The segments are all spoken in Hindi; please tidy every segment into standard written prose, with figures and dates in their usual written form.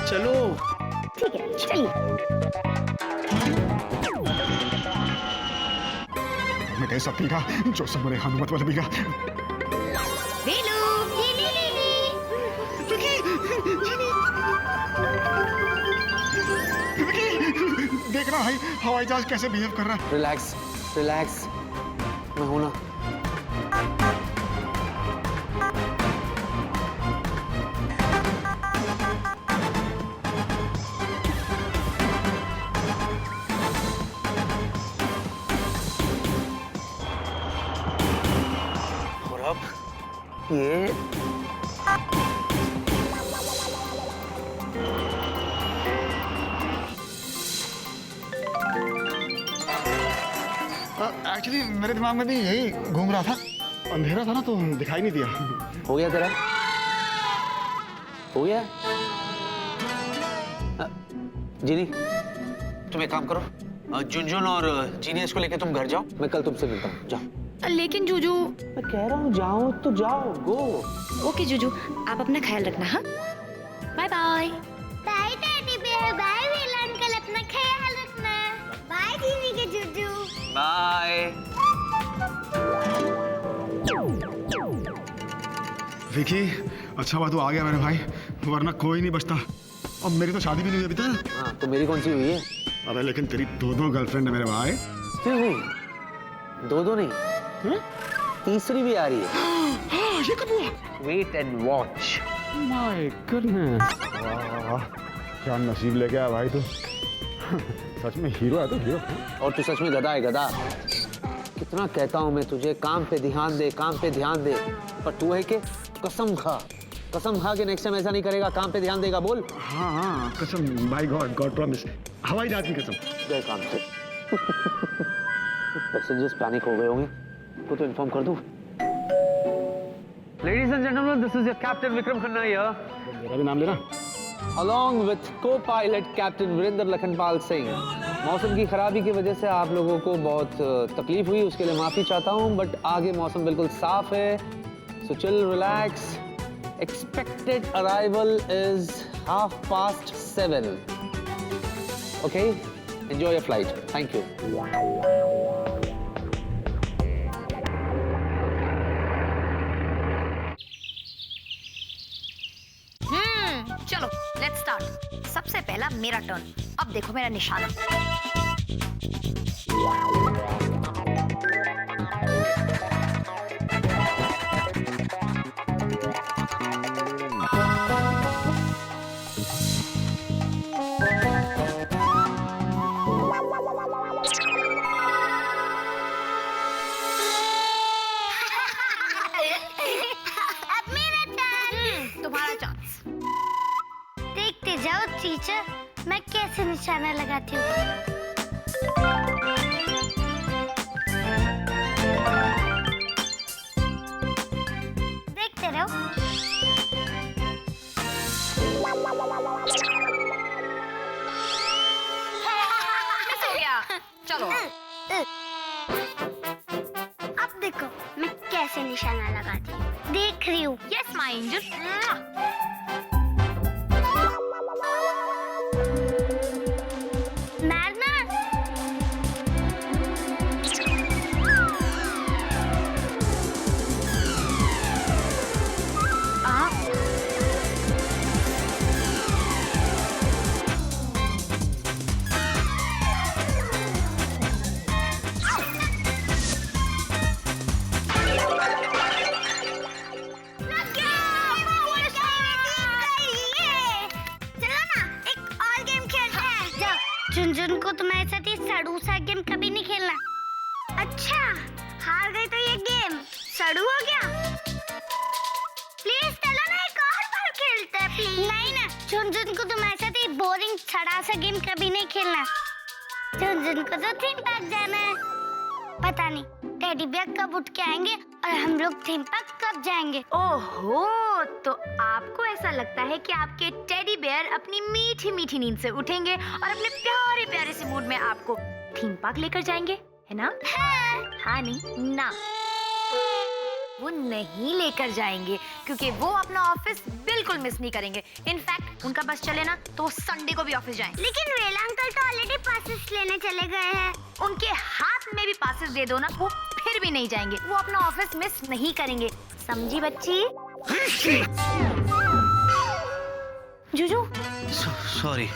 चलो। ठीक है चलिए। मिटे सब पीगा जो सब मेरे हनुमत वाले पीगा। वेलू देख रहा भाई हवाई जहाज कैसे बिहेव कर रहा है। रिलैक्स रिलैक्स, मैं हूं ना। और अब ये एक्चुअली मेरे दिमाग में भी यही घूम रहा था, अंधेरा था ना तो दिखाई नहीं दिया। हो गया तेरा, हो गया। जीनी तुम एक काम करो, जुनजुन और जीनियस को लेके तुम घर जाओ, मैं कल तुमसे मिलता हूँ। जाओ। लेकिन जूजू, मैं कह रहा हूँ जाओ तो जाओ, गो। ओके जूजू, आप अपना ख्याल रखना। हाँ bye bye. Bye teddy bear, bye wheel uncle, अपना ख्याल रखना। बाय दीदी के जूजू। बाय। विकी अच्छा हुआ तू आ गया मेरे भाई, वरना कोई नहीं बचता। और मेरी तो शादी भी नहीं हुई अभी तक। हाँ तो मेरी कौन सी हुई है? अबे लेकिन तेरी दो गर्लफ्रेंड है मेरे भाई। क्यों हुई? दो नहीं, तीसरी भी आ रही है। ये कब हुआ? Wait and watch. My goodness, क्या नसीब लेके आया भाई तू। सच में हीरो है तो हीरो। और तू सच में गधा है, गधा। कितना कहता हूँ मैं तुझे, काम पे ध्यान दे, काम पे ध्यान दे, पर तू है कि कसम खा के नेक्स्ट टाइम ऐसा नहीं करेगा, काम पे ध्यान देगा। बोल। हाँ कसम, बाय गॉड, गॉड प्रॉमिस, हवाई जहाज की कसम। गए काम से। पैसेंजर्स पैनिक हो गए होंगे, वो तो इन्फॉर्म कर दूं। Ladies and gentlemen, this is your Captain Vikram Khanna here, मेरा भी नाम लेना। along with co-pilot Captain Virender Lakhanpal Singh. मौसम की खराबी की वजह से आप लोगों को बहुत तकलीफ हुई, उसके लिए माफी चाहता हूं, बट आगे मौसम बिल्कुल साफ है, so chill, relax. Expected arrival is 7:30. Okay, enjoy your flight. Thank you. चलो लेट्स स्टार्ट। सबसे पहला मेरा टर्न। अब देखो मेरा निशाना। अब मेरा टर्न। तुम्हारा चांस। देखते जाओ टीचर, मैं कैसे निशाना लगाती हूँ। देखते रहो। मिस हो गया। चलो अब देखो मैं कैसे निशाना लगाती हूँ। देख रही हूँ। Yes my angel. मारना। झुनझुन को तुम्हारे साथ ये सड़ू सा गेम कभी नहीं खेलना। अच्छा हार गई तो ये गेम सड़ू हो गया। प्लीज चलो ना एक और बार खेलते हैं प्लीज। नहीं ना, झुनझुन को तुम्हारे साथ ये बोरिंग सड़ा सा गेम कभी नहीं खेलना। झुनझुन को तो थीम पार्क जाना है। पता नहीं टेडी बियर कब उठ के आएंगे और हम लोग थीम पार्क कब जाएंगे। ओहो, तो आपको ऐसा लगता है कि आपके टेडी बेयर अपनी मीठी मीठी नींद से उठेंगे और अपने प्यारे प्यारे से मूड में आपको थीम पार्क लेकर जाएंगे, है ना? हाँ। हाँ नहीं ना। वो नहीं लेकर जाएंगे क्योंकि वो अपना ऑफिस बिल्कुल मिस नहीं करेंगे। इनफैक्ट उनका बस चले ना तो संडे को भी ऑफिस जाएंगे। लेकिन वेला अंकल तो ऑलरेडी पासेस लेने चले गए हैं। उनके हाथ में भी पासेस दे दो ना, वो फिर भी नहीं जाएंगे। वो अपना ऑफिस मिस नहीं करेंगे, समझी बच्ची? जुजू सॉरी।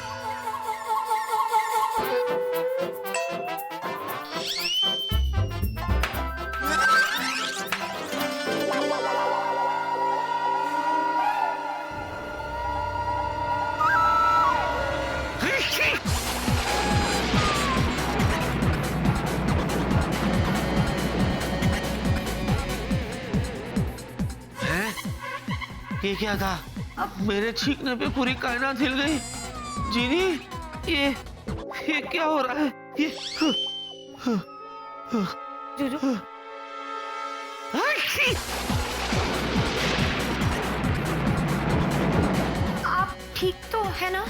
ये क्या था? अब मेरे छींकने पे पूरी कायनात हिल गई। जीनी, ये क्या हो रहा है? ये जुजू आप ठीक तो है ना?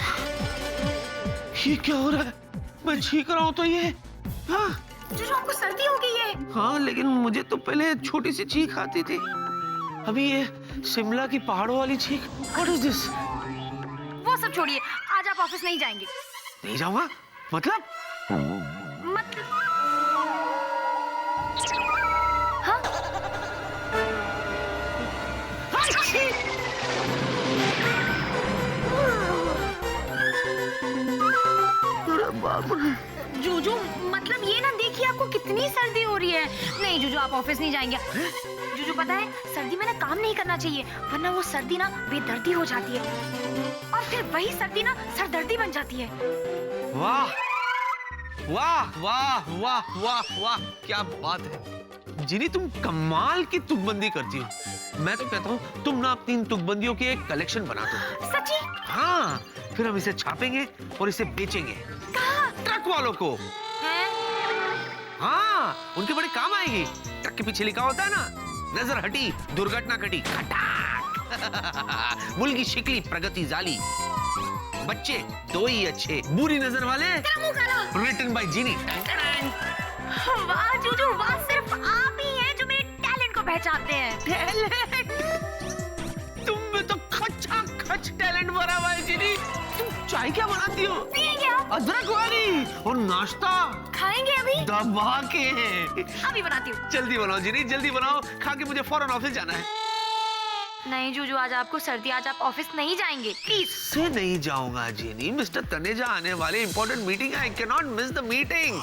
ये क्या हो रहा है? मैं छींक रहा हूँ तो ये हाँ जुजू आपको सर्दी हो गई है। हाँ, लेकिन मुझे तो पहले छोटी सी छींक आती थी, अभी ये शिमला की पहाड़ों वाली छींक। What is this? वो सब छोड़िए, आज आप ऑफिस नहीं जाएंगे। नहीं जाऊंगा? मतलब? हाँ? जूजू मतलब ये ना, देखिए आपको कितनी सर्दी हो रही है। नहीं जूजू, आप ऑफिस नहीं जाएंगे। जूजू पता है, सर्दी में ना काम नहीं करना चाहिए, वरना वो सर्दी ना बेदर्दी हो जाती है और फिर वही सर्दी ना सरदर्दी बन जाती है। वाह वाह वाह वाह वाह वाह, क्या बात है जिनी, तुम कमाल की तुकबंदी करती हो। मैं तो कहता हूँ तुम ना अपनी इन तुकबंदियों की एक कलेक्शन बना दो। सच्ची? हाँ, फिर हम इसे छापेंगे और इसे बेचेंगे। कहाँ? ट्रक वालों को। हैं? हाँ, उनके बड़े काम आएगी। ट्रक के पीछे लिखा होता है ना, नजर हटी दुर्घटना घटी, खटाक। मुल्की शिकली प्रगति जाली, बच्चे दो ही अच्छे, बुरी नजर वाले रिटन बाय जीनी। वाह जूजू वाह, सिर्फ आप ही हैं जो मेरे टैलेंट को पहचानते हैं। टैलेंट? तुम में तो खचा खच टैलेंट भरा हुआ है जीनी। तुम चाय क्या बनाती हो? पिएंगे आप? अदरक वाली। और नाश्ता खाएंगे अभी? दबा के। अभी बनाती हूँ। जल्दी बनाओ जीनी, जल्दी बनाओ, खा के मुझे फौरन ऑफिस जाना है। नहीं जूजू, आज आपको सर्दी, आज आप ऑफिस नहीं जाएंगे प्लीज। से नहीं जाऊंगा जीनी, मिस्टर तनेजा आने वाले, इंपॉर्टेंट मीटिंग है, I can not miss the meeting.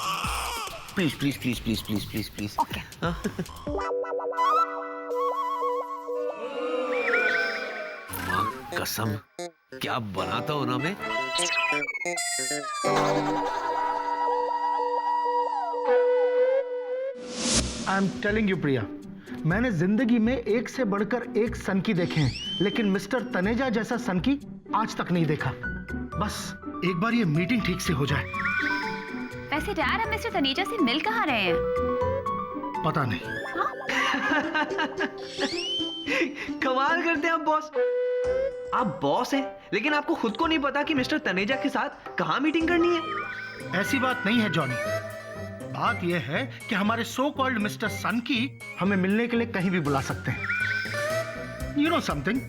Please please please please please please please. Okay. कसम, क्या बनाता हूं ना मैं। आई एम टेलिंग यू प्रिया, मैंने जिंदगी में एक से बढ़कर एक सनकी देखे हैं, लेकिन मिस्टर तनेजा जैसा सनकी आज तक नहीं देखा। बस एक बार ये मीटिंग ठीक से हो जाए। वैसे डैड, हम मिस्टर तनेजा से मिल कहाँ रहे हैं? पता नहीं। कमाल करते हैं आप बॉस। आप बॉस हैं, लेकिन आपको खुद को नहीं पता कि मिस्टर तनेजा के साथ कहाँ मीटिंग करनी है। ऐसी बात नहीं है जॉनी, बात यह है कि हमारे सो कॉल्ड मिस्टर सनकी हमें मिलने के लिए कहीं भी बुला सकते हैं। यू नो समथिंग,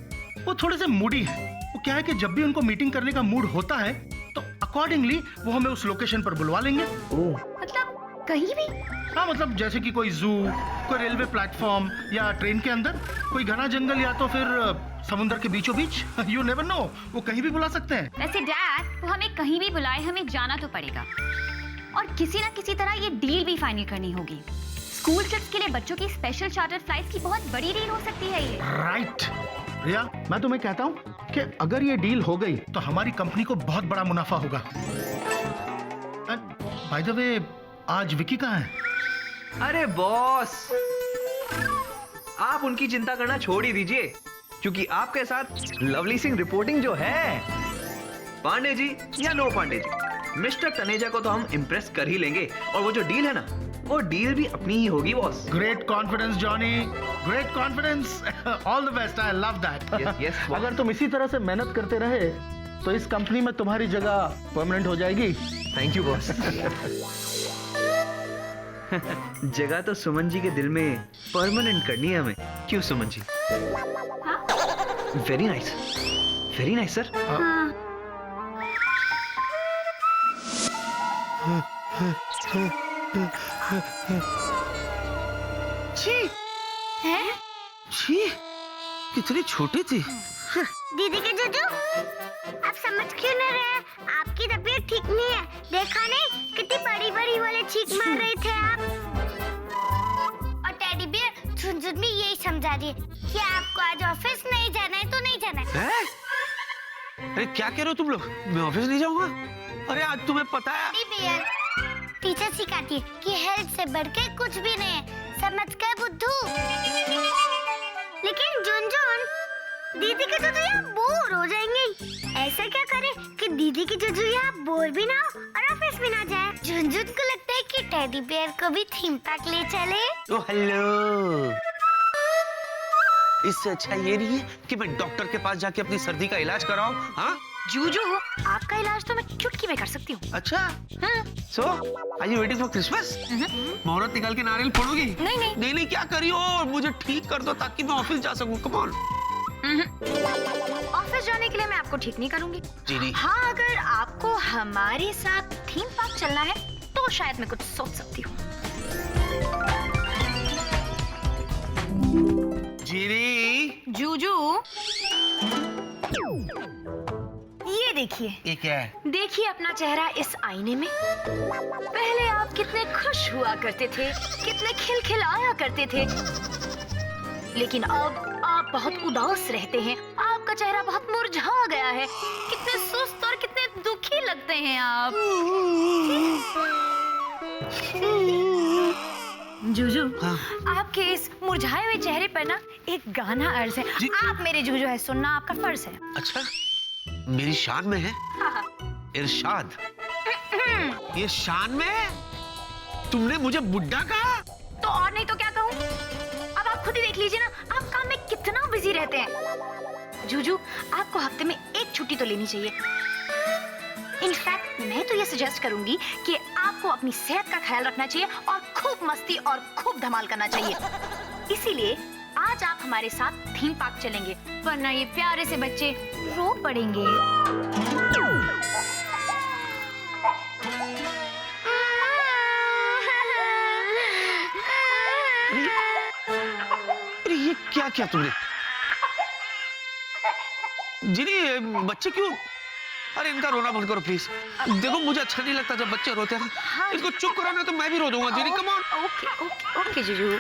वो थोड़े से मूडी है। वो क्या है कि जब भी उनको मीटिंग करने का मूड होता है तो अकॉर्डिंगली वो हमें उस लोकेशन पर बुलवा लेंगे। मतलब कहीं भी? हाँ, मतलब जैसे कि कोई जू, कोई रेलवे प्लेटफॉर्म, या ट्रेन के अंदर, कोई घना जंगल, या तो फिर समुद्र के बीचों बीच। यू नेवर नो, वो कहीं भी बुला सकते हैं। वैसे डैड, वो हमें कहीं भी बुलाए, हमें जाना तो पड़ेगा और किसी ना किसी तरह ये डील भी फाइनल करनी होगी। स्कूल ट्रिप्स के लिए बच्चों की स्पेशल चार्टर फ्लाइट्स की बहुत बड़ी डील हो सकती है ये। राइट रिया, मैं तुम्हें कहता हूँ कि अगर ये डील हो गई तो हमारी कंपनी को बहुत बड़ा मुनाफा होगा। बाय द वे, आज विकी कहाँ है? अरे बॉस, आप उनकी चिंता करना छोड़ ही दीजिए, क्योंकि आपके साथ लवली सिंह रिपोर्टिंग जो है, पांडे जी या नो पांडे जी, मिस्टर तनेजा को तो हम इम्प्रेस कर ही लेंगे। और वो जो डील है ना, वो डील भी अपनी ही होगी boss. Great confidence Johnny, great confidence. All the best, I love that. yes, boss. अगर तुम इसी तरह से मेहनत करते रहे तो इस कंपनी में तुम्हारी जगह परमानेंट हो जाएगी। Thank you boss. जगह तो सुमन जी के दिल में परमानेंट करनी है हमें, क्यों Suman ji? Very nice sir. छी छी, कितनी छोटी थी। दीदी के जीजू, आप समझ क्यों नहीं रहे? आपकी तबीयत ठीक नहीं है। देखा नहीं कितनी बड़ी बड़ी वाले चीख मार रहे थे आप। और टेडी बियर झुनझुन भी यही समझा रही है कि आपको आज ऑफिस नहीं जाना है तो नहीं जाना है। अरे क्या कह रहे हो तुम लोग? मैं ऑफिस नहीं जाऊंगा। अरे आज तुम्हें पता है, टेडी बियर टीचर सिखाती है कि हेल्थ से बढ़कर कुछ भी नहीं है, समझ गए बुद्धू? लेकिन झुनझुन, दीदी के जीजू यहाँ बोर हो जाएंगे। ऐसा क्या करें कि दीदी की जीजू यहाँ बोर भी ना हो और ऑफिस भी ना जाए। झुनझुन को लगता है कि टेडी बियर को भी थीम पार्क ले चले। ओ हेलो, इससे अच्छा ये नहीं है कि मैं डॉक्टर के पास जाके अपनी सर्दी का इलाज कराऊं? हाँ जूजू, आपका इलाज तो मैं चुटकी में कर सकती हूँ। अच्छा, so are you waiting for Christmas? मुहूर्त निकाल के नारियल फोड़ोगी? नहीं, क्या करी हो? मुझे ठीक कर दो ताकि मैं ऑफिस जा सकूं। Come on. ऑफिस जाने के लिए मैं आपको ठीक नहीं करूंगी। जी नहीं। हाँ, अगर आपको हमारे साथ थीम पार्क चलना है तो शायद मैं कुछ सोच सकती हूँ। जीरी, जूजू, ये देखिए। ये क्या है? देखिए अपना चेहरा इस आईने में। पहले आप कितने खुश हुआ करते थे, कितने खिलखिलाया करते थे, लेकिन अब आप बहुत उदास रहते हैं। आपका चेहरा बहुत मुरझा गया है। कितने सुस्त और कितने दुखी लगते हैं आप। जूजू, हाँ। आपके इस मुरझाए हुए चेहरे पर ना एक गाना अर्ज है। आप मेरे जूजू है, सुनना आपका फर्ज है। अच्छा, मेरी शान में है? इरशाद। ये शान में है? तुमने मुझे बुड्ढा कहा? तो और नहीं तो क्या कहूँ? अब आप खुद ही देख लीजिए ना, आप काम में कितना बिजी रहते हैं। जूजू, आपको हफ्ते में एक छुट्टी तो लेनी चाहिए। इनफैक्ट मैं तो ये सजेस्ट करूंगी कि आपको अपनी सेहत का ख्याल रखना चाहिए और खूब मस्ती और खूब धमाल करना चाहिए। इसीलिए आज आप हमारे साथ थीम पार्क चलेंगे, वरना ये प्यारे से बच्चे रो पड़ेंगे। अरे ये क्या किया तुमने? जिनी, बच्चे क्यों? अरे इनका रोना बंद करो प्लीज। देखो मुझे अच्छा नहीं लगता जब बच्चे रोते हैं। हाँ। इसको चुप कराना तो मैं भी रो दूंगा। जिनी come on. Okay okay okay जूजू।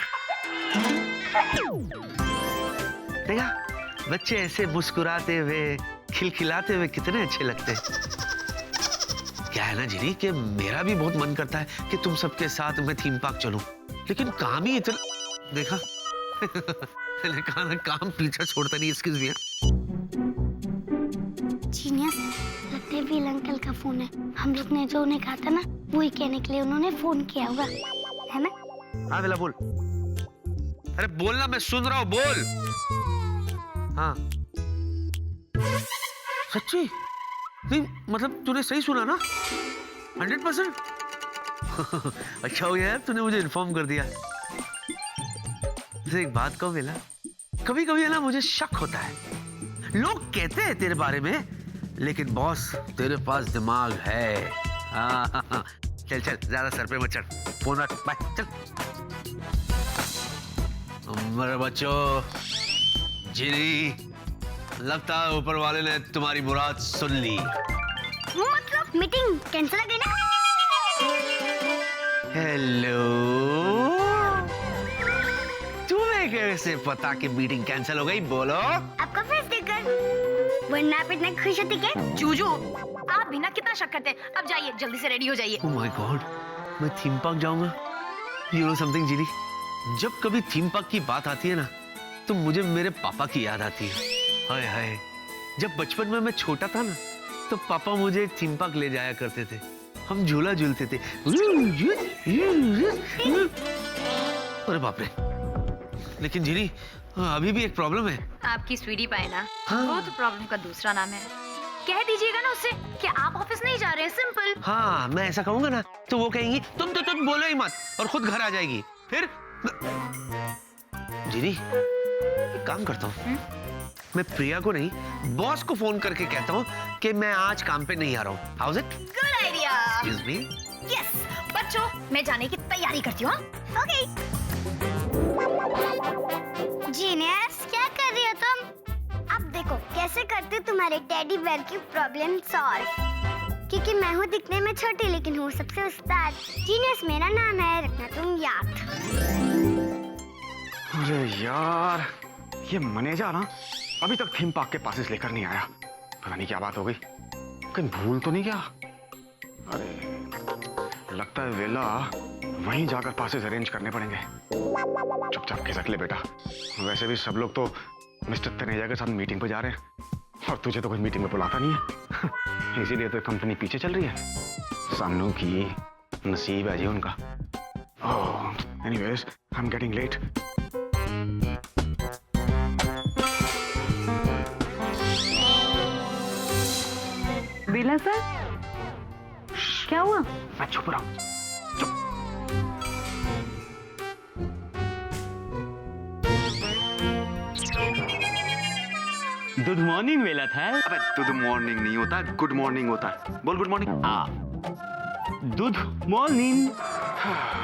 देखा, बच्चे ऐसे मुस्कुराते हुए, खिलखिलाते हुए कितने अच्छे लगते हैं। क्या है ना जिनी कि मेरा भी बहुत मन करता है कि तुम सबके साथ मैं थीम पार्क चलूं, लेकिन काम ही इतना। देखा मैंने कहा ना, काम पीछा छोड़ता नहीं। Excuse me. जीनियस, लगता है विल अंकल का फोन है। हम लोग ने जो उन्हें कहा था ना, वही कहने के लिए उन्होंने फोन किया होगा, है ना? हाँ बेला बोल। अरे बोलना, मैं सुन रहा हूँ, बोल। हाँ सच्ची? नहीं मतलब तूने सही सुना ना? 100%? अच्छा हो गया यार, तूने मुझे इन्फॉर्म कर दिया। एक बात कहूँ बेला, कभी कभी है ना मुझे शक होता है। लोग कहते हैं तेरे बारे में, लेकिन बॉस तेरे पास दिमाग है। हाँ, चल चल, ज्यादा सर पे मत चढ़। फोन रख, बाय, चल। मेरे बच्चों, जिनी, लगता है ऊपर वाले ने तुम्हारी मुराद सुन ली। मतलब मीटिंग कैंसिल हो गई ना? हेलो, तुम्हें कैसे पता कि मीटिंग कैंसिल हो गई? बोलो। आपका फेस देखकर, वरना आप इतना खुश होते क्या? जूजू, आप भी ना कितना शक करते हैं। अब जाइए, जल्दी से रेडी हो जाइए। ओह माय गॉड, मैं थीम पार्क जाऊंगा। यू नो समथिंग जिनी, जब कभी थीम पार्क की बात आती है ना, तो मुझे मेरे पापा की याद आती है। हाय हाय, जब बचपन में मैं छोटा था ना, तो पापा मुझे थीम पार्क ले जाया करते थे। हम झूला झूलते थे। अरे बाप रे। लेकिन जिनी, अभी भी एक प्रॉब्लम है। आपकी स्वीटी पाए ना, हाँ। वो तो प्रॉब्लम का दूसरा नाम है। कह दीजिएगा ना उससे कि आप ऑफिस नहीं जा रहे हैं, सिंपल। हाँ, मैं ऐसा कहूंगा ना तो वो कहेंगी तुम तो तुम बोलो ही मत और खुद घर आ जाएगी। फिर जीनी, एक काम करता हूँ, मैं प्रिया को नहीं बॉस को फोन करके कहता हूँ कि मैं आज काम पे नहीं आ रहा हूँ। How is it? Good idea. Excuse me. Yes बच्चों, मैं जाने की तैयारी करती हूँ। ओके। जीनियस, क्या कर रही हो तुम? अब देखो कैसे करते तुम्हारे टेडी बेयर की प्रॉब्लम सॉल्व। क्योंकि मैं हूँ दिखने में छोटी लेकिन हूँ सबसे उस्ताद। जीनियस मेरा नाम है, रखना तुम याद। अरे यार, ये मैनेजर ना अभी तक थीम पार्क के पासेस लेकर नहीं आया। पता नहीं क्या बात हो गई, कहीं भूल तो नहीं गया? अरे लगता है वेला वहीं जाकर पासेस अरेंज करने पड़ेंगे। चुपचाप खिसक ले बेटा। वैसे भी सब लोग तो मिस्टर तनेजा के साथ मीटिंग पे जा रहे हैं और तुझे तो कोई मीटिंग में बुलाता नहीं है। इसीलिए तो कंपनी पीछे चल रही है। सानू की नसीब है जी उनका। Oh, anyways, I am getting late. Bela sir, क्या हुआ? मैं चुप रहा हूँ। गुड मॉर्निंग वेला था। अबे गुड मॉर्निंग नहीं होता, गुड मॉर्निंग होता है। बोल गुड मॉर्निंग। Good morning.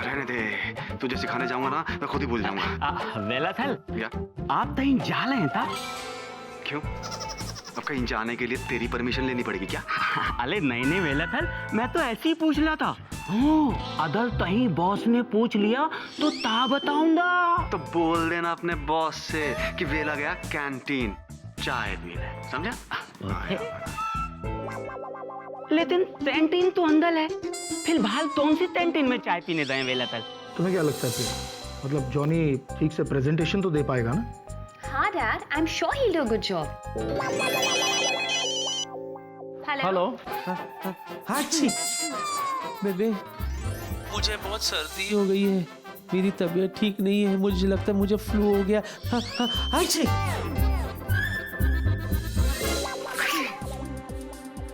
रहने दे, तुझे सिखाने जाऊंगा ना मैं खुद ही भूल जाऊंगा। वेला था, क्या? आप कहीं जा रहे हैं था? क्यों? अब कहीं जाने के लिए तेरी परमिशन लेनी पड़ेगी क्या? अरे नहीं नहीं वेला था, मैं तो ऐसे ही पूछ रहा था। अदर कहीं बॉस ने पूछ लिया तो ता बताऊंगा। तो बोल देना अपने बॉस से कि वेला गया कैंटीन चाय पीने, समझा? लेकिन कैंटीन तो अंदर है, फिलहाल कौन सी कैंटीन में चाय पीने गए वेला था? तुम्हें क्या लगता है प्रिया? मतलब जॉनी ठीक से प्रेजेंटेशन तो दे पाएगा ना? हाँ dad, I am sure he will do a good job. Hello. हाँ जी बेबे, मुझे बहुत सर्दी हो गई है, मेरी तबीयत ठीक नहीं है, मुझे लगता है मुझे फ्लू हो गया। हाँ हाँ हाँ जी।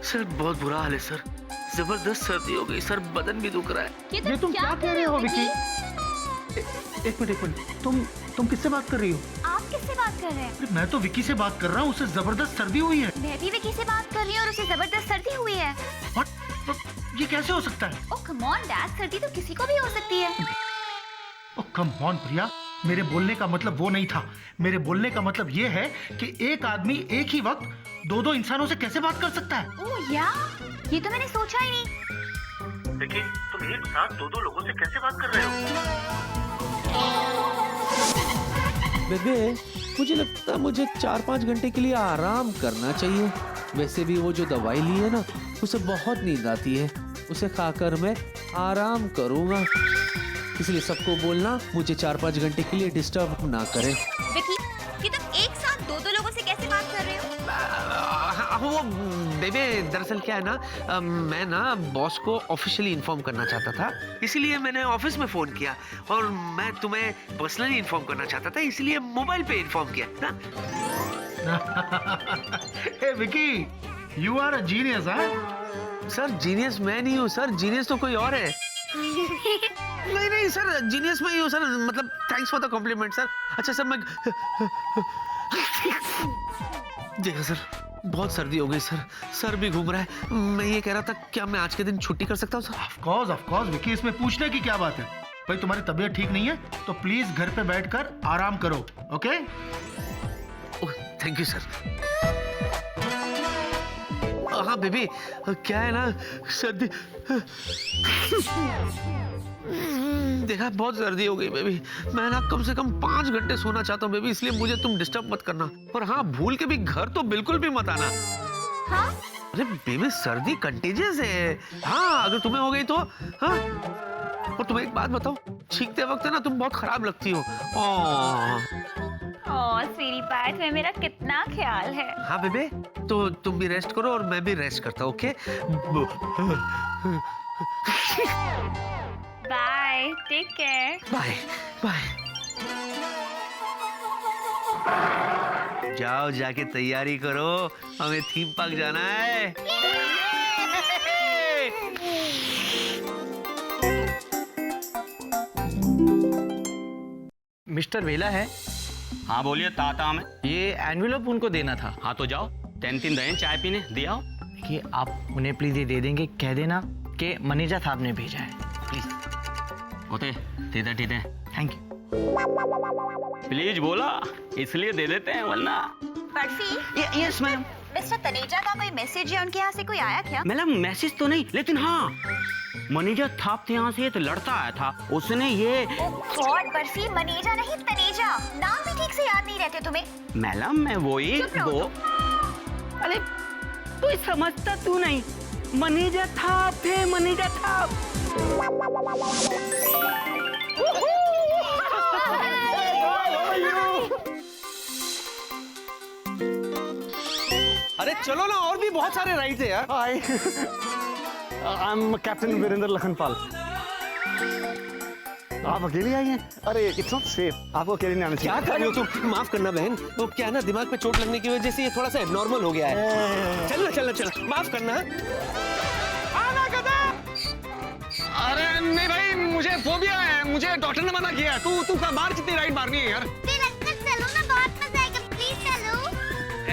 सर बहुत बुरा हाल है सर, जबरदस्त सर्दी हो गई सर, बदन भी दुख रहा है। ये तुम क्या कह रहे हो विकी? एक मिनट, तुम किससे बात कर रही हो? आप किससे बात कर रहे हैं? अरे मैं तो विकी से बात कर रहा हूँ, उसे जबरदस्त सर्दी हुई है। मैं भी विकी से बात कर रही हूँ और उसे जबरदस्त सर्दी हुई है। What? ये कैसे हो सकता है? ओह कम ऑन डैड, सर्दी तो किसी को भी हो सकती है। ओह कम ऑन प्रिया, मेरे बोलने का मतलब वो नहीं था। मेरे बोलने का मतलब ये है कि एक आदमी एक ही वक्त दो इंसानों से कैसे बात कर सकता है? ओह या, ये तो मैंने सोचा ही नहीं। देखिए, तुम एक साथ दो लोगों से कैसे बात कर रहे हो? बेबे, मुझे लगता है मुझे 4-5 घंटे के लिए आराम करना चाहिए। वैसे भी वो जो दवाई ली है ना, उसे बहुत नींद आती है, उसे खाकर मैं आराम करूंगा। इसलिए सबको बोलना मुझे 4-5 घंटे के लिए डिस्टर्ब ना करें। विकी, ये तुम एक साथ दो लोगों से कैसे बात कर रहे हो? वो बेबे, दरअसल क्या है ना, मैं ना बॉस को ऑफिशियली इन्फॉर्म करना चाहता था, इसीलिए मैंने ऑफिस में फोन किया, और मैं तुम्हें पर्सनली इन्फॉर्म करना चाहता था, इसलिए मोबाइल पे इन्फॉर्म किया ना। Hey Vicky, you are a genius. Sir genius मैं नहीं हूँ सर, जीनियस तो कोई और है। नहीं नहीं सर, जीनियस मैं ही हूँ सर, मतलब thanks for the compliment sir. अच्छा सर, मैं देखा सर, बहुत सर्दी हो गई सर, सर भी घूम रहा है। मैं ये कह रहा था, क्या मैं आज के दिन छुट्टी कर सकता हूँ सर? ऑफ कोर्स विकी, इसमें पूछने की क्या बात है? भाई तुम्हारी तबीयत ठीक नहीं है तो प्लीज घर पे बैठकर आराम करो, ओके? Thank you sir. हाँ बेबी, क्या है ना, सर्दी देखा, बहुत सर्दी हो गई बेबी। मैं ना कम से कम 5 घंटे सोना चाहता हूँ बेबी, इसलिए मुझे तुम डिस्टर्ब मत करना। और हाँ, भूल के भी घर तो बिल्कुल भी मत आना। हाँ? अरे बेबी, सर्दी कंटेजियस है। हाँ, अगर तुम्हें हो गई तो हाँ। और तुम्हें एक बात बताओ, छींकते वक्त ना तुम बहुत खराब लगती हो। ओह स्वीटी पाई, तुम्हें मेरा कितना ख्याल है। हाँ बेबे, तो तुम भी रेस्ट करो और मैं भी रेस्ट करता हूँ, okay? Bye, take care. Bye bye. जाओ जाके तैयारी करो, हमें थीम पार्क जाना है। मिस्टर वेला है? हाँ बोलिए ताता में। ये एनवेलप उनको देना था। हाँ तो जाओ, 3 दहें चाय पीने दिया। कि आप उन्हें प्लीज ये दे देंगे, कह देना कि मैनेजर साहब ने भेजा है, प्लीज। होते ठीक है, थैंक यू। प्लीज बोला इसलिए दे देते हैं, वरना। Barfi, yes ma'am. Mister Taneja का कोई मैसेज या उनके यहाँ से कोई आया क्या? मैडम मैसेज तो नहीं, लेकिन हाँ मैनेजर थाप थे यहाँ से एक लड़का आया था, उसने ये। गॉड बर्फी, मनेजा नहीं तनेजा, नाम भी ठीक से याद नहीं रहते तुम्हें। मैडम मैं वही वो। अरे तू समझता तू नहीं, मैनेजर थाप थे, मैनेजर थाप। अरे चलो ना, और भी बहुत सारे राइड्स है यार। I am captain Virendra Lakhanpal. आप अकेले आई हैं? अरे इट्स नॉट सेफ, आपको अकेले नहीं आना चाहिए। क्या कर रही हो तुम? माफ करना बहन, तो क्या है ना, दिमाग पे चोट लगने की वजह से ये थोड़ा सा एबनॉर्मल हो गया है। चलना, माफ करना। अरे नहीं भाई, मुझे फोबिया है, मुझे डॉक्टर ने मना किया है। तू का मार कितनी राइड मारनी है यार? फिर अंकल चलो ना, बहुत मजा आएगा, प्लीज चलो।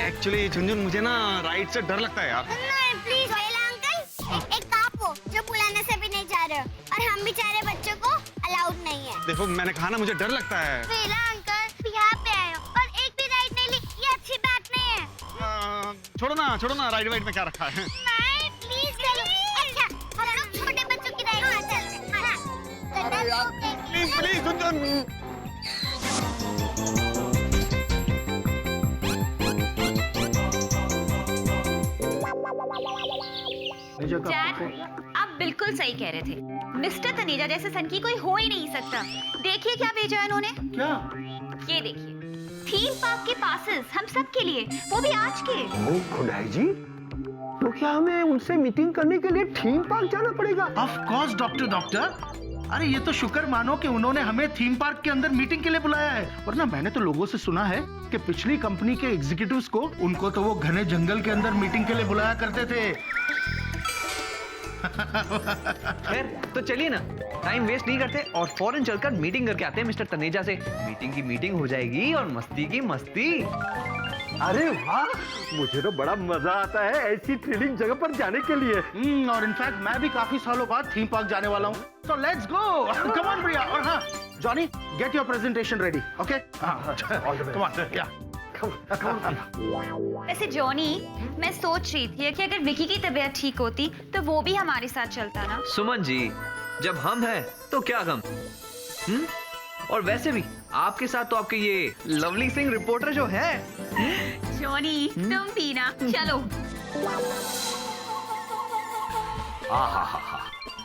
एक्चुअली झुनझुन मुझे ना राइड से डर लगता है यार। नहीं प्लीज। वेला अंकल, एक आप हो जो बुलाने से भी नहीं जा रहे हो, और हम बेचारे बच्चों को अलाउड नहीं है। देखो मैंने कहा ना, मुझे डर लगता है। वेला अंकल यहाँ पे आए हो और एक भी राइड नहीं ली, ये अच्छी बात नहीं है। छोड़ो ना, राइड वाइड में क्या रखा है? नहीं प्लीज चलो। अच्छा हम लोग छोटे बच्चों की राइड में चलते हैं। प्लीज झुनझुन। डैड, आप बिल्कुल सही कह रहे थे। मिस्टर तनेजा जैसे सन की कोई हो ही नहीं सकता। देखिए क्या भेजा है उन्होंने। क्या? ये देखिए, थीम पार्क के पासेस हम सब के लिए, वो भी आज के। ओ खुदाई जी, तो क्या हमें उनसे मीटिंग करने के लिए थीम पार्क जाना पड़ेगा? Of course doctor. अरे ये तो शुक्र मानो कि उन्होंने हमें थीम पार्क के अंदर मीटिंग के लिए बुलाया है, वरना मैंने तो लोगों से सुना है कि पिछली कंपनी के एग्जीक्यूटिव्स को उनको तो वो घने जंगल के अंदर मीटिंग के लिए बुलाया करते थे। खैर तो चलिए ना, टाइम वेस्ट नहीं करते और फौरन चलकर मीटिंग करके आते हैं मिस्टर तनेजा से। मीटिंग की मीटिंग हो जाएगी और मस्ती की मस्ती। अरे वाह, मुझे तो बड़ा मजा आता है ऐसी थ्रिलिंग जगह पर जाने के लिए। और इनफैक्ट मैं भी काफी सालों बाद थीम पार्क जाने वाला हूँ। So let's go. Come on प्रिया। और हाँ Johnny, get your presentation ready. Okay? Come on. Yeah. वैसे जॉनी, मैं सोच रही थी कि अगर विकी की तबीयत ठीक होती तो वो भी हमारे साथ चलता ना। सुमन जी, जब हम हैं तो क्या गम। और वैसे भी आपके साथ तो आपके ये लवली सिंह रिपोर्टर जो है। जॉनी तुम भी ना चलो।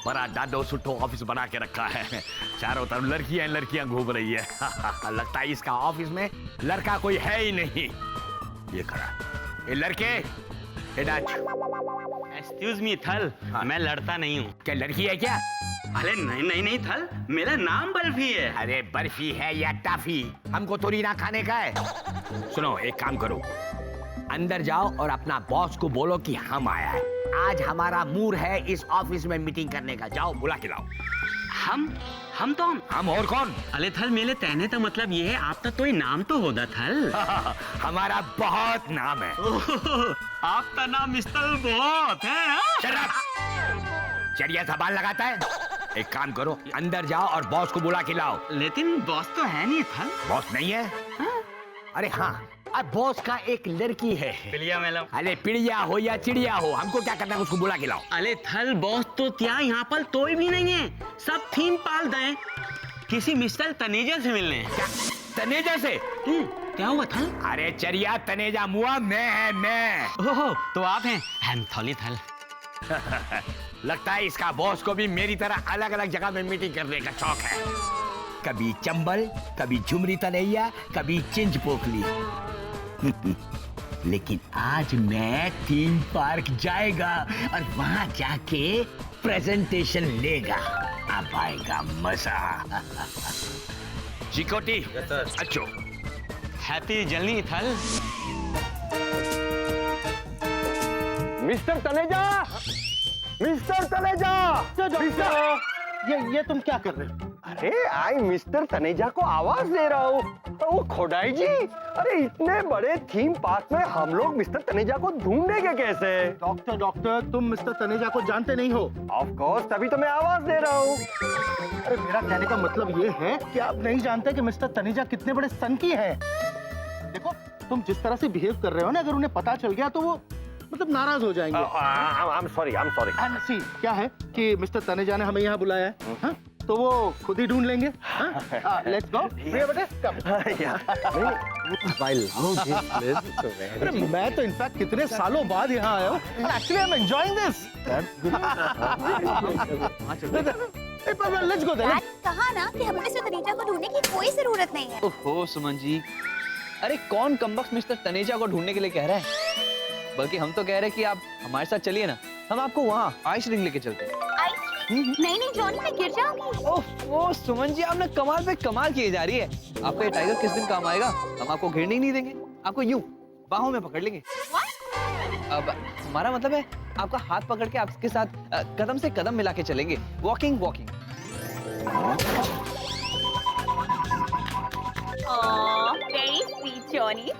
बड़ा डाडो सुट्टो ऑफिस बना के रखा है, चारों तरफ लड़कियां घूम रही है। लगता है इसका ऑफिस में लड़का कोई है ही नहीं। ये खड़ा, ये लड़के, एक्सक्यूज मी थल, मैं लड़ता नहीं हूँ। क्या लड़की है क्या? अरे नहीं थल, मेरा नाम बर्फी है। अरे बर्फी है या टाफी, हमको थोड़ी ना खाने का है। सुनो एक काम करो, अंदर जाओ और अपना बॉस को बोलो कि हम आया है, आज हमारा मूड है इस ऑफिस में मीटिंग करने का। जाओ बुला के लाओ। हम और कौन? अरे थल मेरे कहने का मतलब ये है, आपका कोई नाम तो होगा थल। हमारा बहुत नाम है। आपका नाम मिस्टर बहुत है। चढ़िया जबान लगाता है। एक काम करो, अंदर जाओ और बॉस को बुला के लाओ। लेकिन बॉस तो है नहीं थल। बॉस नहीं है? अरे हाँ, अब बॉस का एक लड़की है, पिड़िया मैडम। अरे पिड़िया हो या चिड़िया हो, हमको क्या करना है, उसको बुला के लाओ। अरे थल बॉस तो क्या यहाँ पर कोई भी नहीं है, सब थीम पार्क गए किसी मिस्टर तनेजा से मिलने। क्या तनेजा से? क्या हुआ थल? अरे चरिया तनेजा मुआ मैं। ओहो तो आप हैं? हम थोली थल। लगता है इसका बॉस को भी मेरी तरह अलग अलग जगह में मीटिंग करने का शौक है। कभी चंबल, कभी झुमरी तनैया, कभी चिंच पोखली। लेकिन आज मैं थीम पार्क जाएगा और वहां जाके प्रेजेंटेशन लेगा, अब आएगा मजा। चिकोटी, अच्छो हैप्पी जर्नी थल। मिस्टर तनेजा, मिस्टर तनेजा, ये तुम क्या कर रहे हो? अरे आई मिस्टर तनेजा को आवाज दे रहा हूँ। तो वो खोडाई जी, अरे इतने बड़े थीम पार्क में हम लोग मिस्टर तनेजा को ढूंढेंगे कैसे? डॉक्टर, तुम मिस्टर तनेजा को जानते नहीं हो। ऑफ कोर्स, तभी तो मैं आवाज दे रहा हूँ। अरे मेरा कहने का मतलब ये है कि आप नहीं जानते कि मिस्टर तनेजा कितने बड़े सन की है। देखो, तुम जिस तरह से बिहेव कर रहे हो ना, अगर उन्हें पता चल गया तो वो मतलब नाराज हो जाएंगे। I'm sorry. सी क्या है कि मिस्टर तनेजा ने हमें यहाँ बुलाया है, हाँ? तो वो खुद ही ढूंढ लेंगे। Let's go. प्रिया बेटे, कम। अरे मैं तो इनफैक्ट कितने सालों बाद यहाँ आया हूँ। Actually I am enjoying this. Let's go then. कहा ना कि हमें मिस्टर तनेजा को ढूंढने की कोई जरूरत नहीं है। ओहो सुमन जी, अरे कौन कमबख्त मिस्टर तनेजा को ढूंढने के लिए कह रहा है? बल्कि हम तो कह रहे हैं कि आप हमारे साथ चलिए ना, हम आपको वहाँ आइस रिंग लेके चलते हैं। नहीं जॉनी, मैं गिर जाऊंगी। ओह सुमन जी, आपने कमाल पे कमाल किए जा रही है। आपका ये टाइगर किस दिन काम आएगा? हम आपको घेरने ही नहीं देंगे, आपको यूं बाहों में पकड़ लेंगे। अब हमारा मतलब है आपका हाथ पकड़ के आपके साथ कदम से कदम मिला के चलेंगे, वॉकिंग। वेरी स्वीट जॉनी,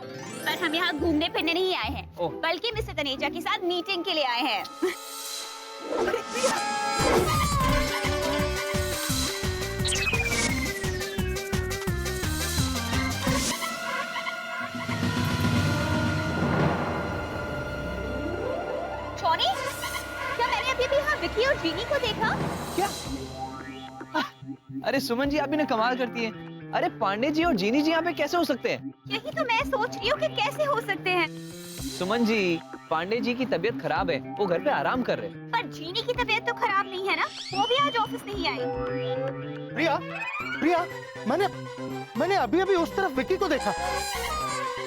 पर हम यहाँ घूमने फिरने नहीं आए हैं, बल्कि मिस्टर तनेजा के साथ मीटिंग के लिए आए हैं। जॉनी, क्या मैंने अभी भी यहाँ विकी और जीनी को देखा? क्या? अरे सुमन जी, आप भी ना कमाल करती हैं। अरे पांडे जी और जीनी जी यहाँ पे कैसे हो सकते हैं? यही तो मैं सोच रही हूँ कि कैसे हो सकते हैं। सुमन जी, पांडे जी की तबीयत खराब है, वो घर पे आराम कर रहे हैं। पर जीनी की तबीयत तो खराब नहीं है ना, वो भी आज ऑफिस नहीं आई। प्रिया, मैंने अभी उस तरफ विकी को देखा।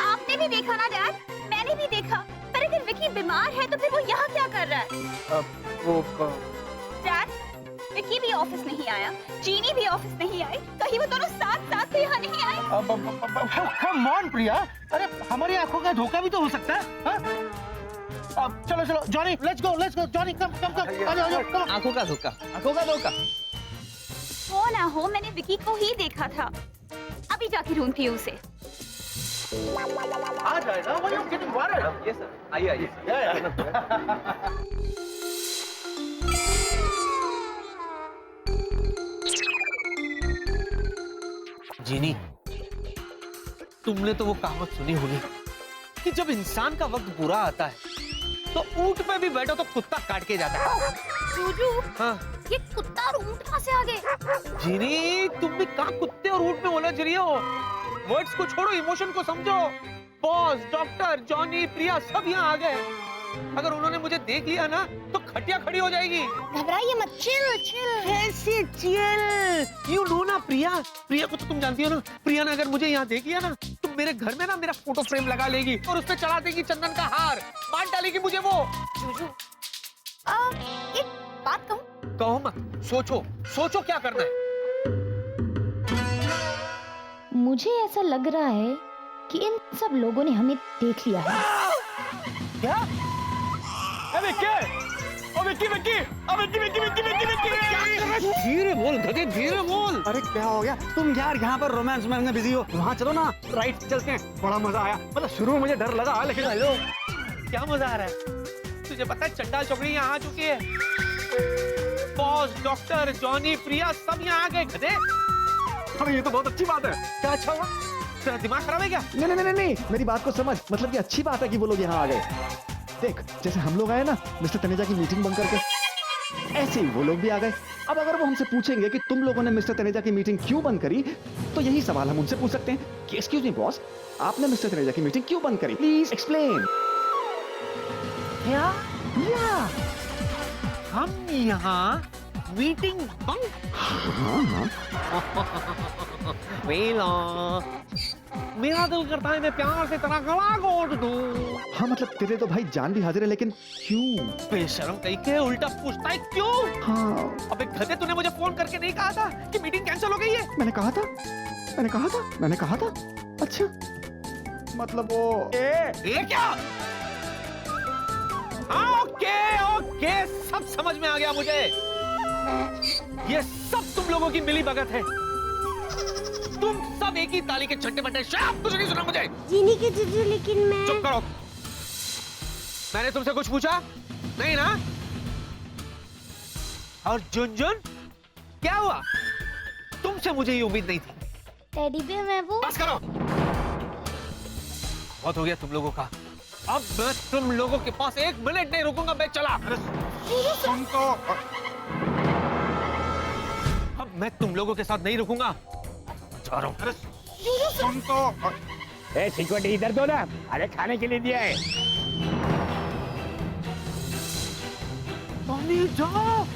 आपने भी देखा ना डैड? मैंने भी देखा। पर अगर विकी बीमार है तो फिर वो यहाँ क्या कर रहा है? डैड, विकी भी ऑफिस नहीं आया, जीनी भी ऑफिस नहीं आई, कहीं वो दोनों साथ तो यहाँ नहीं आए। कम ऑन प्रिया, अरे हमारी आंखों का धोखा भी तो हो सकता है, हाँ? अब चलो जॉनी, लेट्स गो जॉनी, कम आ जाओ। आंखों का धोखा। हो ना हो, मैंने विकी को ही देखा था। अभी जाके ढूंढती हूँ उसे। आ जाएगा, वो you getting worried. Yes sir, आइए। जीनी, तुमने तो वो कहावत सुनी होगी कि जब इंसान का वक्त बुरा आता है तो ऊंट पे भी बैठो तो कुत्ता काट के जाता है। जूजू, हाँ। ये कुत्ता और ऊंट कहाँ से आ गए? जीनी, तुम भी कहाँ कुत्ते और ऊंट में उलझ रही हो? वर्ड्स को छोड़ो, इमोशन को समझो। बॉस, डॉक्टर, जॉनी, प्रिया सब यहाँ आ गए। अगर उन्होंने मुझे देख लिया ना तो खटिया खड़ी हो जाएगी। घबराइए मत, चिल। कैसे चिल? यू नो ना प्रिया को तो तुम जानती हो ना। प्रिया ने अगर मुझे यहाँ देख लिया ना तो मेरे घर में ना मेरा फोटो फ्रेम लगा लेगी और उस पे चढ़ा देगी चंदन का हार, मार डालेगी मुझे वो। जूजू, एक बात कहूँ? कहो मत, सोचो क्या करना है। मुझे ऐसा लग रहा है कि इन सब लोगों ने हमें देख लिया है। क्या? धीरे बोल गधे, धीरे बोल। अरे क्या हो गया? तुम यार यहाँ पर रोमांस में बिजी हो, वहाँ चलो ना, राइट चलते हैं। बड़ा मजा आया, मतलब शुरू में मुझे डर लगा, लेकिन हेलो, क्या मजा आ रहा है? तुझे पता है चंडाल चौकड़ी यहाँ आ चुकी है। बॉस, डॉक्टर, जॉनी, प्रिया सब यहाँ आ गए गधे। अरे ये तो बहुत अच्छी बात है। क्या अच्छा हुआ? तेरा दिमाग खराब है क्या? नहीं, मेरी बात को समझ। मतलब कि अच्छी बात है कि वो लोग यहाँ आ गए। देख, जैसे हम लोग आए ना मिस्टर तनेजा की मीटिंग बंद करके, ऐसे ही वो लोग भी आ गए। अब अगर वो हमसे पूछेंगे कि तुम लोगों ने मिस्टर तनेजा की मीटिंग क्यों बंद करी, तो यही सवाल हम उनसे पूछ सकते हैं कि एक्सक्यूज मी बॉस, आपने मिस्टर तनेजा की मीटिंग क्यों बंद करी? Please explain. क्या? हम यहाँ मीटिंग बंद? मेरा दिल करता है मैं प्यार से तेरा गला घोट दूं। हाँ मतलब तेरे तो भाई जान भी हाजिर है, लेकिन क्यों? बेशर्म कहीं के उल्टा पूछता है क्यों? हाँ। अबे गधे, तूने मुझे फोन करके नहीं कहा था कि मीटिंग कैंसिल हो गई है? मैंने कहा था। अच्छा, मतलब वो ये क्या? हाँ ओके ओके, सब समझ में आ गया मुझे। ये सब तुम लोगों की मिली भगत है। तुम सब एक ही ताली के छट्टे बट्टे। शट, कुछ नहीं सुना मुझे। जीनी के जीजू, लेकिन मैं चुप करो। मैंने तुमसे कुछ पूछा नहीं ना? और झुनझुन क्या हुआ? तुमसे मुझे ये उम्मीद नहीं थी। टेडी बेयर मैं वो। बस करो, बहुत हो गया तुम लोगों का। अब मैं तुम लोगों के पास 1 मिनट नहीं रुकूंगा। मैं चला। सुन तो। अब मैं तुम लोगों के साथ नहीं रुकूंगा। जा रहा हूं। सुन तो। ए सिक्योरिटी इधर दो ना, अरे खाने के लिए दिया है। पानी जाओ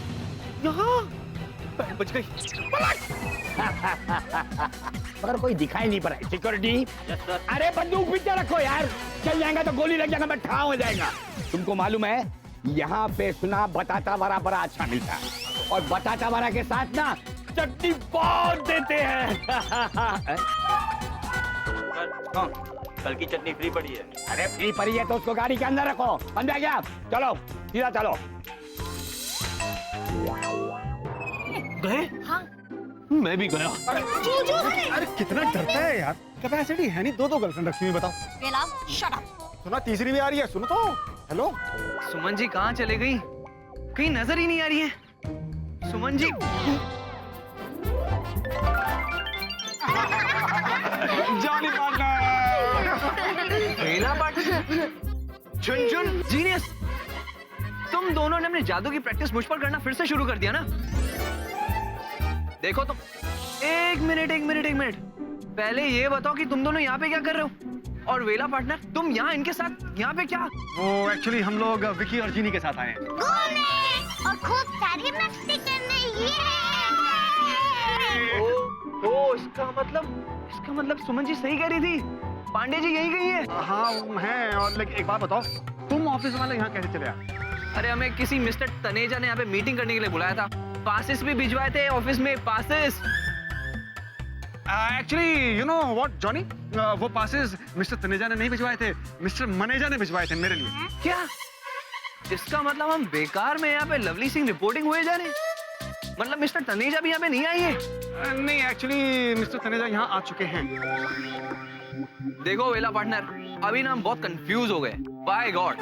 यहाँ। पैर बच गई। मगर कोई दिखाई नहीं पड़ा। सिक्योरिटी, अरे बंदूक पीछे रखो यार, चल जाएगा तो गोली लग जाएगा, मैं ठाव हो जाएगा। तुमको मालूम है यहाँ पे सुना बताता वड़ा बड़ा अच्छा मिलता है, और बताता वड़ा के साथ ना चटनी बहुत देते हैं। कल की चटनी फ्री पड़ी है। अरे फ्री पड़ी है तो उसको गाड़ी के अंदर रखो। समझा क्या? चलो सीधा चलो। गए? हाँ। मैं भी गया। अरे कितना डरता है यार। कैपेसिटी है नहीं, 2 गर्लफ्रेंड रखी हुई, बताओ। Shut up. सुना, तीसरी भी आ रही है। सुनो तो। हेलो सुमन जी कहाँ चले गई? कहीं नजर ही नहीं आ रही है। सुमन जी। Jolly partner. वेला पार्टनर। झुनझुन जीनियस। तुम दोनों ने अपने जादू की प्रैक्टिस मुझ पर करना फिर से शुरू कर दिया ना? देखो तुम, एक मिनट। पहले ये बताओ कि तुम दोनों यहाँ पे क्या कर रहे हो? और वेला पार्टनर, तुम यहाँ इनके साथ यहाँ पे क्या? वो एक्चुअली हम लोग विकी और जीनी के साथ आए हैं। घूमने और खूब सारी मस्ती करने। ओ, इसका मतलब सुमन जी सही कह रही थी। पांडे जी यही गई है। हाँ हैं, और लेकिन एक बात बताओ, तुम ऑफिस वाले यहाँ कैसे चले आए? अरे हमें किसी मिस्टर तनेजा ने यहाँ पे मीटिंग करने के लिए बुलाया था। पासेस भी भिजवाए थे ऑफिस में, passes. Actually you know what Johnny, वो पासेस मिस्टर तनेजा ने नहीं भिजवाए थे, मिस्टर मनेजा ने भिजवाए थे मेरे लिए। क्या? इसका मतलब हम बेकार में यहाँ पे लवली सिंह रिपोर्टिंग हुए जा रहे हैं? मतलब मिस्टर तनेजा भी यहाँ पे नहीं आई है? नहीं, एक्चुअली मिस्टर तनेजा यहाँ आ चुके हैं। देखो वेला पार्टनर, अभी ना हम बहुत कंफ्यूज हो गए। बाय गॉड,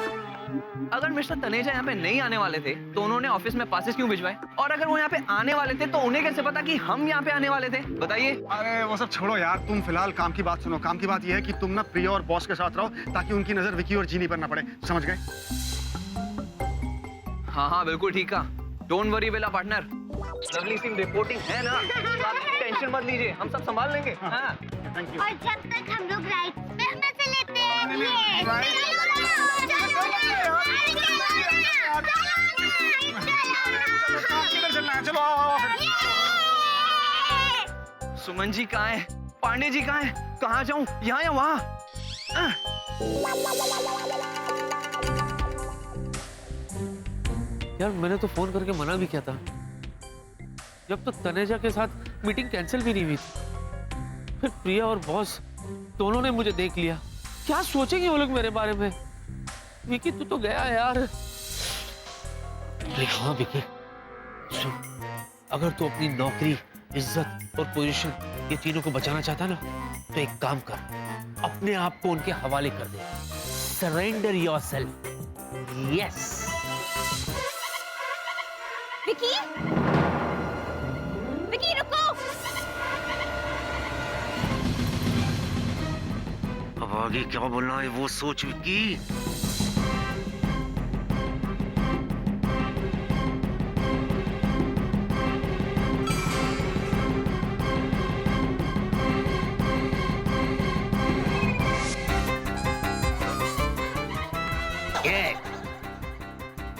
अगर मिस्टर तनेजा यहाँ पे नहीं आने वाले थे तो उन्होंने ऑफिस में पासेस क्यों भिजवाए? और अगर वो यहाँ पे आने वाले थे तो उन्हें कैसे पता कि हम यहाँ पे आने वाले थे? बताइए। अरे वो सब छोड़ो यार, तुम फिलहाल काम की बात सुनो। काम की बात ये है कि तुम ना प्रिया और बॉस के साथ रहो ताकि उनकी नजर विकी और जीनी पर ना पड़े। समझ गए? हाँ बिल्कुल ठीक है। डोंट वरी वेला पार्टनर, लवली सिंह रिपोर्टिंग है ना, आप टेंशन मत लीजिए, हम सब संभाल लेंगे। हाँ। Thank you. और जब तक हम लोग राइट में मजे लेते हैं। चलो सुमन जी कहाँ है? पांडे जी कहाँ है? कहाँ जाऊं? यहाँ या वहाँ? यार मैंने तो फोन करके मना भी किया था। जब तक तनेजा के साथ मीटिंग कैंसिल भी नहीं हुई थी, फिर प्रिया और बॉस दोनों ने मुझे देख लिया। क्या सोचेंगे वो लोग मेरे बारे में? विकी तू तो गया यार। लेकिन हाँ विकी सुन, अगर तू अपनी नौकरी, इज्जत और पोजीशन ये तीनों को बचाना चाहता ना, तो एक काम कर, अपने आप को उनके हवाले कर दे। Surrender yourself. Yes. Vicky, Vicky रुको। अब आगे क्या बोलना है वो सोच विकी।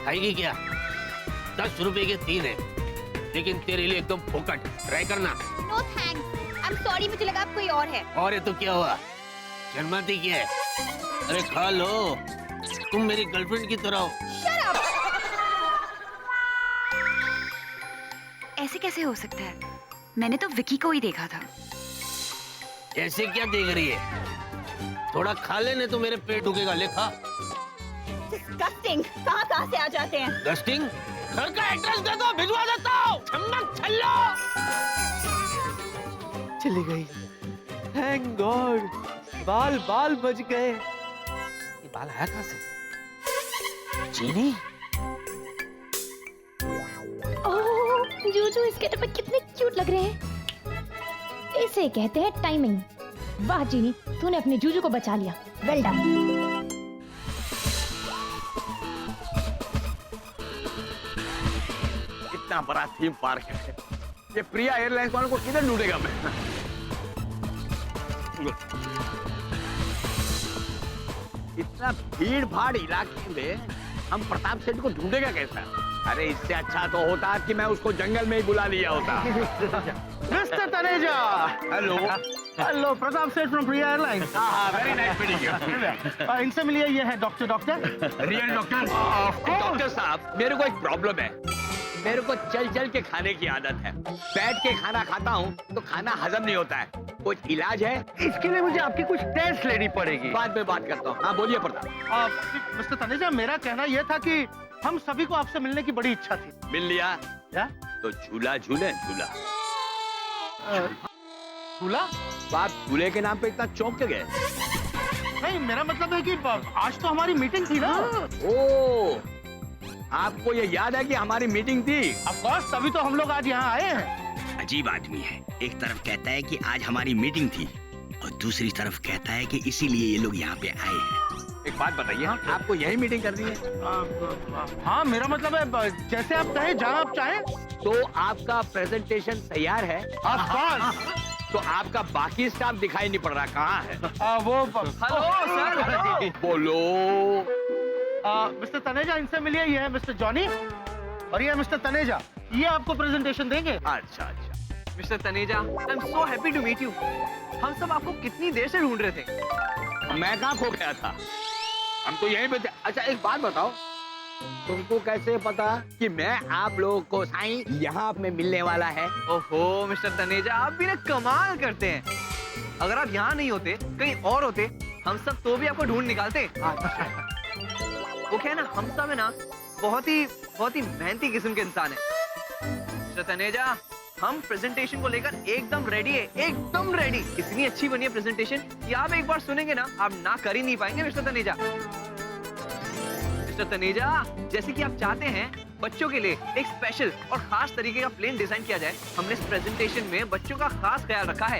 खाएगी क्या? 10 रुपए के 3 है, लेकिन तेरे लिए एकदम फोकट। ट्राई करना। No thanks, I am sorry, मुझे लगा आप कोई और है। और ये तो क्या हुआ? शर्माती क्या है? अरे खा लो, तुम मेरी गर्लफ्रेंड की तरह हो। Shut up. ऐसे कैसे हो सकता है? मैंने तो विकी को ही देखा था। ऐसे क्या देख रही है? थोड़ा खा लेने तो मेरे पेट दुखेगा। ले खा। डिस्गस्टिंग, कहाँ से आ जाते हैं? डस्टिंग, घर का एड्रेस दे दो, भिजवा देता हूँ। छम्मक छल्लो। चली गई। थैंक गॉड, बाल बच गए। ये बाल आया कहाँ से? चीनी, ओह जूजू इस गेटअप में कितने क्यूट लग रहे हैं। इसे कहते हैं टाइमिंग। वाह जीनी, तूने अपने जूजू को बचा लिया। Well done. इतना बड़ा थीम पार्क है, ये प्रिया एयरलाइंस वालों को किधर ढूंढेगा मैं? इतना भीड़ भाड़ इलाके में हम प्रताप सेठ को ढूंढेगा कैसा? अरे इससे अच्छा तो होता कि मैं उसको जंगल में ही बुला लिया होता। Mister Taneja. Hello. Hello, Pratap Seth from Priya airlines. Very nice meeting you. इनसे मिलिए, ये है डॉक्टर। Real doctor? डॉक्टर साहब, मेरे को एक प्रॉब्लम है। मेरे को चल चल के खाने की आदत है। बैठ के खाना खाता हूँ तो खाना हजम नहीं होता है। कुछ इलाज है? इसके लिए मुझे आपकी कुछ टेस्ट लेनी पड़ेगी। बाद में बात करता हूँ। हाँ बोलिए प्रताप। मिस्टर तनेजा, मेरा कहना यह था कि हम सभी को आपसे मिलने की बड़ी इच्छा थी। मिल लिया? क्या? तो झूला झूले झूला। झूला? आप झूले के नाम पे इतना चौंक के गए? नहीं, मेरा मतलब है कि आज तो हमारी मीटिंग थी ना। ओ, आपको ये याद है कि हमारी मीटिंग थी? ऑफ कोर्स, तभी तो हम लोग आज यहाँ आए हैं। अजीब आदमी है, एक तरफ कहता है कि आज हमारी मीटिंग थी और दूसरी तरफ कहता है कि इसीलिए ये लोग यहाँ पे आए हैं। एक बात बताइए, आपको यही मीटिंग करनी है? हाँ, मेरा मतलब है जैसे आप कहें, जहाँ आप चाहें। तो आपका प्रेजेंटेशन तैयार है? Of course. तो आपका बाकी स्टाफ दिखाई नहीं पड़ रहा, कहाँ है? वो हेलो सर। बोलो। मिस्टर तनेजा, इनसे मिलिए, ये है मिस्टर जॉनी और ये है मिस्टर तनेजा। ये आपको प्रेजेंटेशन देंगे। अच्छा अच्छा। Mister Taneja, I am so happy to meet you. हम सब आपको कितनी देर से ढूंढ रहे थे। मैं कहाँ खो गया था? हम तो यहीं पे थे। अच्छा एक बात बताओ, तुमको कैसे पता कि मैं आप लोगों को साईं यहाँ में मिलने वाला है? ओहो मिस्टर तनेजा, आप भी ना कमाल करते हैं। अगर आप यहाँ नहीं होते, कहीं और होते, हम सब तो भी आपको ढूंढ निकालते। वो क्या है ना, हम सब है ना बहुत ही मेहनती किस्म के इंसान है। मिस्टर तनेजा, हम प्रेजेंटेशन को लेकर एकदम रेडी है, एकदम रेडी। इतनी अच्छी बनी है प्रेजेंटेशन कि आप एक बार सुनेंगे ना, आप ना कर ही नहीं पाएंगे मिस्टर तनेजा। मिस्टर तनेजा, जैसे कि आप चाहते हैं बच्चों के लिए एक स्पेशल और खास तरीके का प्लेन डिजाइन किया जाए, हमने इस प्रेजेंटेशन में बच्चों का खास ख्याल रखा है।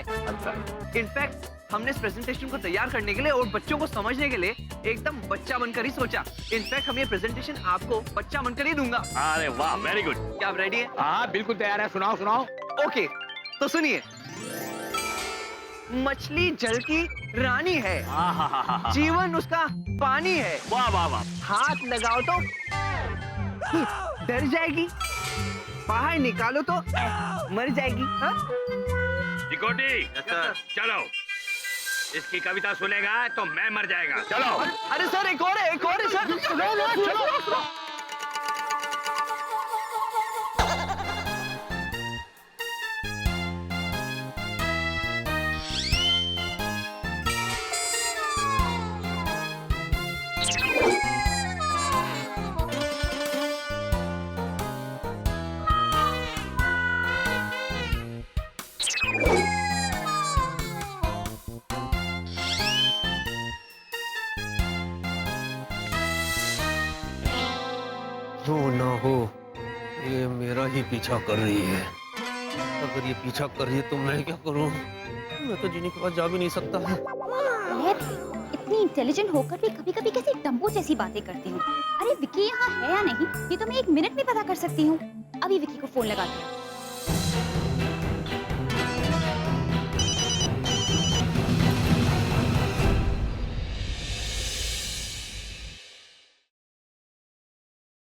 इनफैक्ट हमने इस प्रेजेंटेशन को तैयार करने के लिए और बच्चों को समझने के लिए एकदम बच्चा बनकर ही सोचा। इनफैक्ट हम ये प्रेजेंटेशन आपको बच्चा बनकर ही दूंगा। अरे वाह, वेरी गुड। क्या आप रेडी हैं? हाँ बिल्कुल तैयार है, सुनाओ सुनाओ। ओके, तो सुनिए। मछली जल की रानी है, जीवन उसका पानी है। वाह वाह वाह। हाथ लगाओ तो डर जाएगी, बाहर निकालो तो मर जाएगी। हाँ? चिकोटी, चलो। इसकी कविता सुनेगा तो मैं मर जाएगा। चलो। अरे सर, एक और है सर। चलो। हो ना हो, ये मेरा ही पीछा कर रही है। अगर ये पीछा कर रही है तो मैं क्या करूं? मैं तो जीनी के पास जा भी नहीं सकता है। इतनी इंटेलिजेंट होकर भी कभी कभी कैसी डम्बो जैसी बातें करती हूँ। अरे विकी यहाँ है या नहीं, ये तो मैं 1 मिनट में पता कर सकती हूँ। अभी विकी को फोन लगाती हूँ।